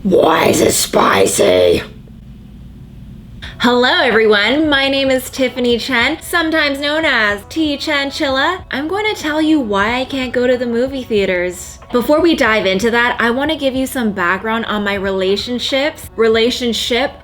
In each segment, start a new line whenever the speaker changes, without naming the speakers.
Why is it spicy?
Hello everyone, my name is Tiffany Chen, sometimes known as T Chenchilla. I'm going to tell you why I can't go to the movie theaters. Before we dive into that, I want to give you some background on my relationship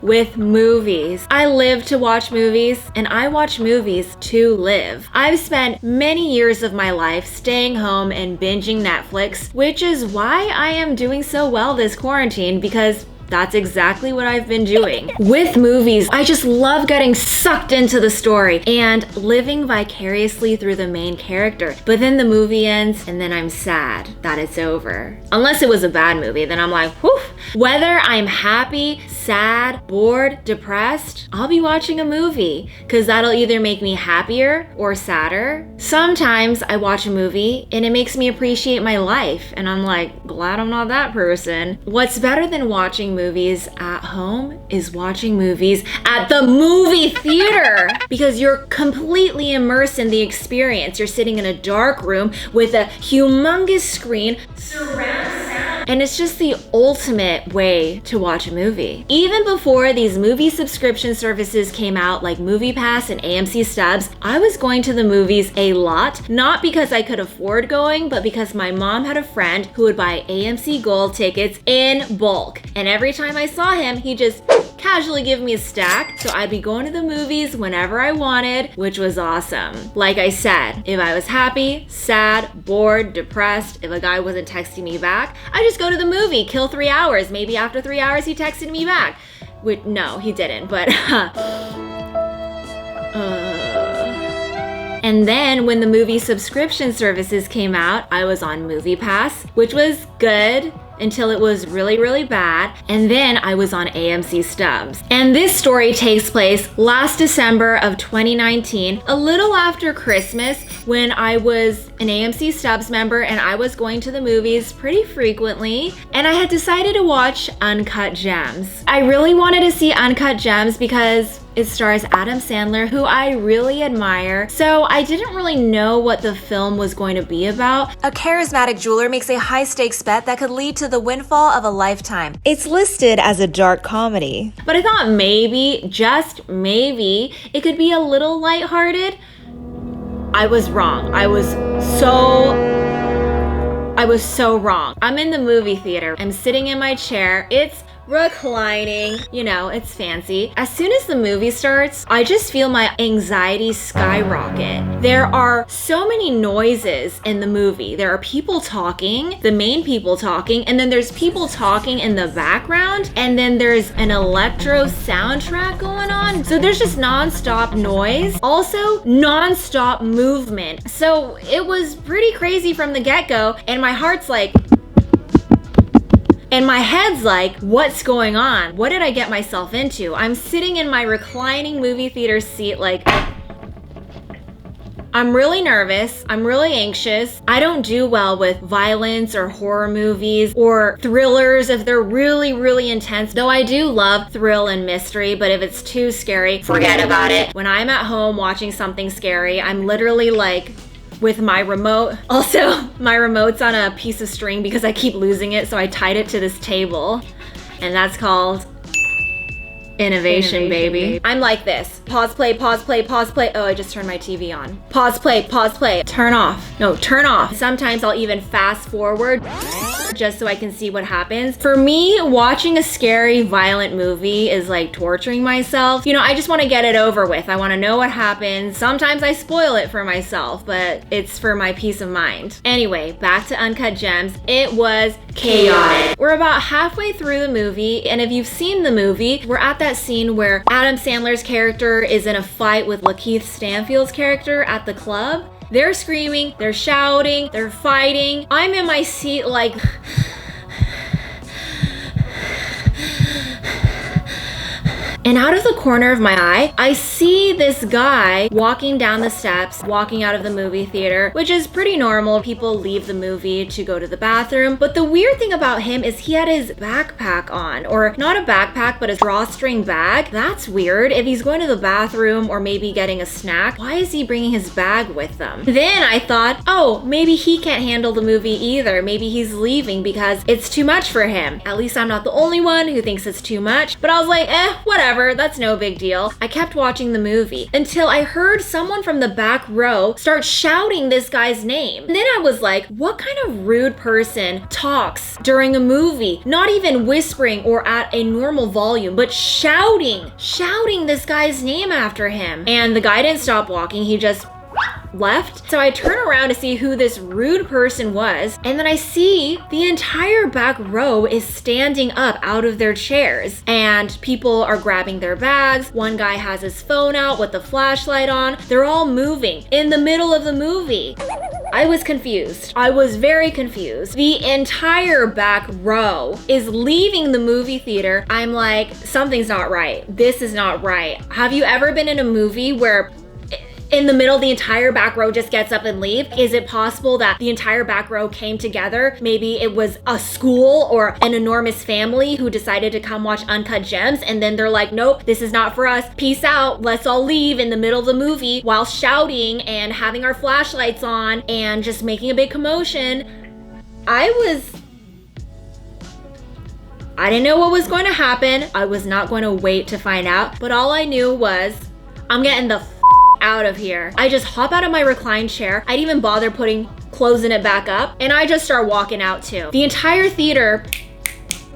with movies. I live to watch movies, and I watch movies to live. I've spent many years of my life staying home and binging Netflix, which is why I am doing so well this quarantine, because that's exactly what I've been doing. With movies, I just love getting sucked into the story and living vicariously through the main character. But then the movie ends and then I'm sad that it's over. Unless it was a bad movie, then I'm like, whew. Whether I'm happy, sad, bored, depressed, I'll be watching a movie because that'll either make me happier or sadder. Sometimes I watch a movie and it makes me appreciate my life and I'm like, glad I'm not that person. What's better than watching movies at home is watching movies at the movie theater because you're completely immersed in the experience. You're sitting in a dark room with a humongous screen, surround sound, and it's just the ultimate way to watch a movie. Even before these movie subscription services came out like MoviePass and AMC Stubs, I was going to the movies a lot, not because I could afford going, but because my mom had a friend who would buy AMC Gold tickets in bulk. And every time I saw him, he just casually give me a stack, so I'd be going to the movies whenever I wanted, which was awesome. Like I said, if I was happy, sad, bored, depressed, if a guy wasn't texting me back, I just go to the movie, kill 3 hours. Maybe after 3 hours he texted me back. No, he didn't, but And then when the movie subscription services came out, I was on MoviePass, which was good until it was really, really bad. And then I was on AMC Stubs. And this story takes place last December of 2019, a little after Christmas, when I was an AMC Stubs member and I was going to the movies pretty frequently. And I had decided to watch Uncut Gems. I really wanted to see Uncut Gems because it stars Adam Sandler, who I really admire. So I didn't really know what the film was going to be about.
A charismatic jeweler makes a high-stakes bet that could lead to the windfall of a lifetime. It's listed as a dark comedy.
But I thought maybe, just maybe, it could be a little lighthearted. I was wrong. I was so wrong. I'm in the movie theater. I'm sitting in my chair. It's reclining, it's fancy. As soon as the movie starts, I just feel my anxiety skyrocket. There are so many noises in the movie. There are people talking, the main people talking, and then there's people talking in the background, and then there's an electro soundtrack going on. So there's just non-stop noise, also non-stop movement. So it was pretty crazy from the get-go, and my heart's like, and my head's like, what's going on? What did I get myself into? I'm sitting in my reclining movie theater seat like, I'm really nervous. I'm really anxious. I don't do well with violence or horror movies or thrillers if they're really, really intense. Though I do love thrill and mystery, but if it's too scary, forget about it. When I'm at home watching something scary, I'm literally like, with my remote. Also, my remote's on a piece of string because I keep losing it, so I tied it to this table. And that's called Innovation, baby. I'm like this. Pause, play, pause, play, pause, play. Oh, I just turned my TV on. Pause, play. Turn off. No, turn off. Sometimes I'll even fast forward just so I can see what happens. For me, watching a scary, violent movie is like torturing myself. I just want to get it over with. I want to know what happens. Sometimes I spoil it for myself, but it's for my peace of mind. Anyway, back to Uncut Gems. It was chaotic. We're about halfway through the movie, and if you've seen the movie, we're at that scene where Adam Sandler's character is in a fight with Lakeith Stanfield's character at the club. They're screaming, they're shouting, they're fighting. I'm in my seat like, And out of the corner of my eye, I see this guy walking down the steps, walking out of the movie theater, which is pretty normal. People leave the movie to go to the bathroom. But the weird thing about him is he had his backpack on, or not a backpack, but a drawstring bag. That's weird. If he's going to the bathroom or maybe getting a snack, why is he bringing his bag with them? Then I thought, oh, maybe he can't handle the movie either. Maybe he's leaving because it's too much for him. At least I'm not the only one who thinks it's too much. But I was like, whatever. That's no big deal. I kept watching the movie until I heard someone from the back row start shouting this guy's name. And then I was like, what kind of rude person talks during a movie? Not even whispering or at a normal volume, but shouting this guy's name after him. And the guy didn't stop walking. He just left. So I turn around to see who this rude person was, and then I see the entire back row is standing up out of their chairs, and people are grabbing their bags. One guy has his phone out with the flashlight on. They're all moving in the middle of the movie. I was confused. I was very confused. The entire back row is leaving the movie theater. I'm like, something's not right. This is not right. Have you ever been in a movie where in the middle, the entire back row just gets up and leave? Is it possible that the entire back row came together? Maybe it was a school or an enormous family who decided to come watch Uncut Gems, and then they're like, nope, this is not for us. Peace out. Let's all leave in the middle of the movie while shouting and having our flashlights on and just making a big commotion. I didn't know what was going to happen. I was not going to wait to find out, but all I knew was I'm getting the out of here. I just hop out of my reclined chair. I didn't even bother closing it back up, and I just start walking out too. The entire theater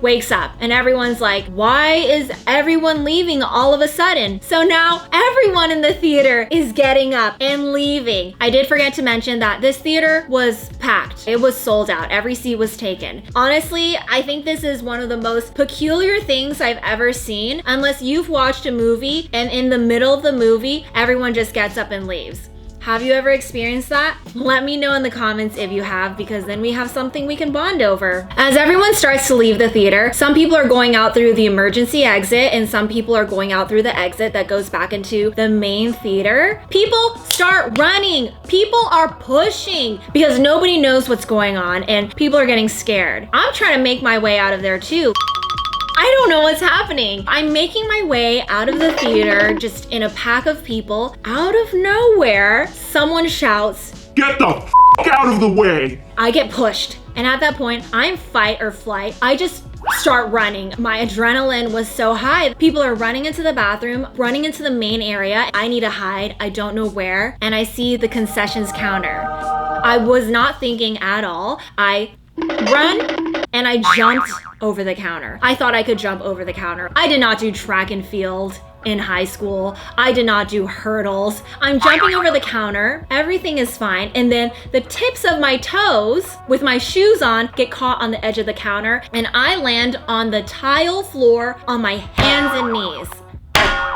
wakes up and everyone's like, why is everyone leaving all of a sudden? So now everyone in the theater is getting up and leaving. I did forget to mention that this theater was packed. It was sold out. Every seat was taken. Honestly, I think this is one of the most peculiar things I've ever seen, unless you've watched a movie and in the middle of the movie, everyone just gets up and leaves. Have you ever experienced that? Let me know in the comments if you have, because then we have something we can bond over. As everyone starts to leave the theater, some people are going out through the emergency exit and some people are going out through the exit that goes back into the main theater. People start running. People are pushing because nobody knows what's going on and people are getting scared. I'm trying to make my way out of there too. I don't know what's happening. I'm making my way out of the theater just in a pack of people. Out of nowhere, someone shouts,
"Get the f*** out of the way!"
I get pushed. And at that point, I'm fight or flight. I just start running. My adrenaline was so high. People are running into the bathroom, running into the main area. I need to hide. I don't know where. And I see the concessions counter. I was not thinking at all. I run and I jumped over the counter. I thought I could jump over the counter. I did not do track and field in high school. I did not do hurdles. I'm jumping over the counter. Everything is fine. And then the tips of my toes with my shoes on get caught on the edge of the counter and I land on the tile floor on my hands and knees.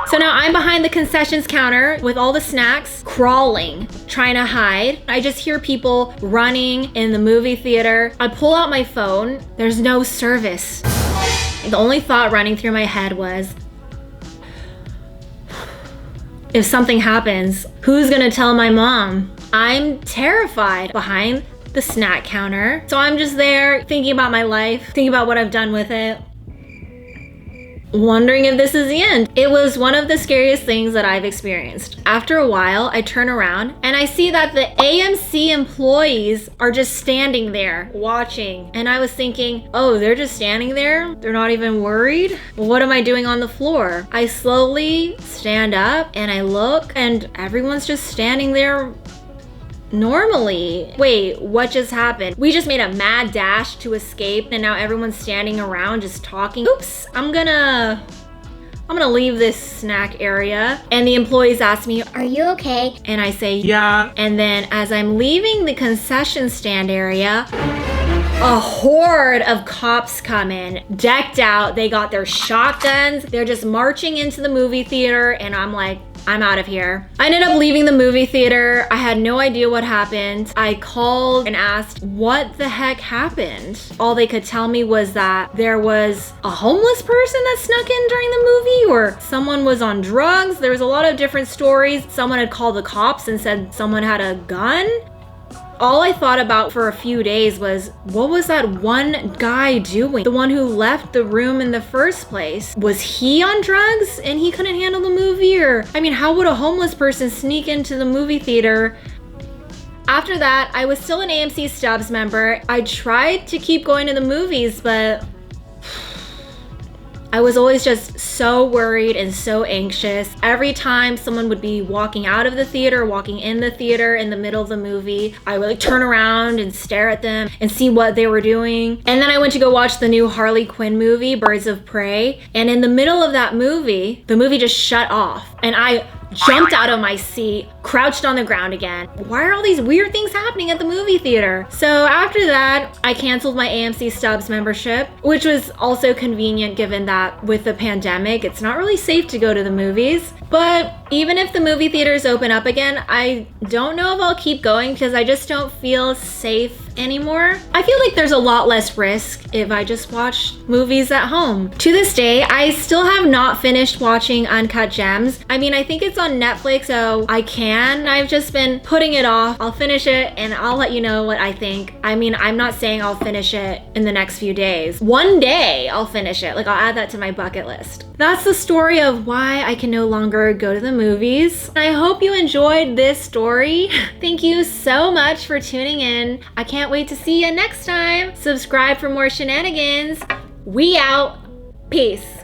So now I'm behind the concessions counter with all the snacks, crawling, trying to hide. I just hear people running in the movie theater. I pull out my phone. There's no service. The only thought running through my head was, if something happens, who's gonna tell my mom? I'm terrified behind the snack counter. So I'm just there thinking about my life, thinking about what I've done with it, wondering if this is the end. It was one of the scariest things that I've experienced. After a while, I turn around and I see that the AMC employees are just standing there watching. And I was thinking, oh, they're just standing there? They're not even worried? What am I doing on the floor? I slowly stand up and I look and everyone's just standing there normally. Wait, what just happened? We just made a mad dash to escape and now everyone's standing around just talking. Oops, I'm gonna leave this snack area. And the employees ask me,
Are you okay?
and I say,
Yeah.
and then as I'm leaving the concession stand area, a horde of cops come in, decked out. They got their shotguns. They're just marching into the movie theater and I'm like, I'm out of here. I ended up leaving the movie theater. I had no idea what happened. I called and asked what the heck happened. All they could tell me was that there was a homeless person that snuck in during the movie, or someone was on drugs. There was a lot of different stories. Someone had called the cops and said someone had a gun. All I thought about for a few days was, what was that one guy doing? The one who left the room in the first place. Was he on drugs and he couldn't handle the movie? Or, I mean, how would a homeless person sneak into the movie theater? After that, I was still an AMC Stubs member. I tried to keep going to the movies, but I was always just so worried and so anxious. Every time someone would be walking out of the theater, walking in the theater in the middle of the movie, I would like turn around and stare at them and see what they were doing. And then I went to go watch the new Harley Quinn movie, Birds of Prey. And in the middle of that movie, the movie just shut off. And I jumped out of my seat, crouched on the ground again. Why are all these weird things happening at the movie theater? So after that, I canceled my AMC Stubs membership, which was also convenient given that with the pandemic, it's not really safe to go to the movies. But even if the movie theaters open up again, I don't know if I'll keep going because I just don't feel safe anymore. I feel like there's a lot less risk if I just watch movies at home. To this day, I still have not finished watching Uncut Gems. I mean, I think it's on Netflix, so I can. I've just been putting it off. I'll finish it and I'll let you know what I think. I mean, I'm not saying I'll finish it in the next few days. One day I'll finish it. Like, I'll add that to my bucket list. That's the story of why I can no longer go to the movies. I hope you enjoyed this story. Thank you so much for tuning in. I can't wait to see you next time. Subscribe for more shenanigans. We out. Peace.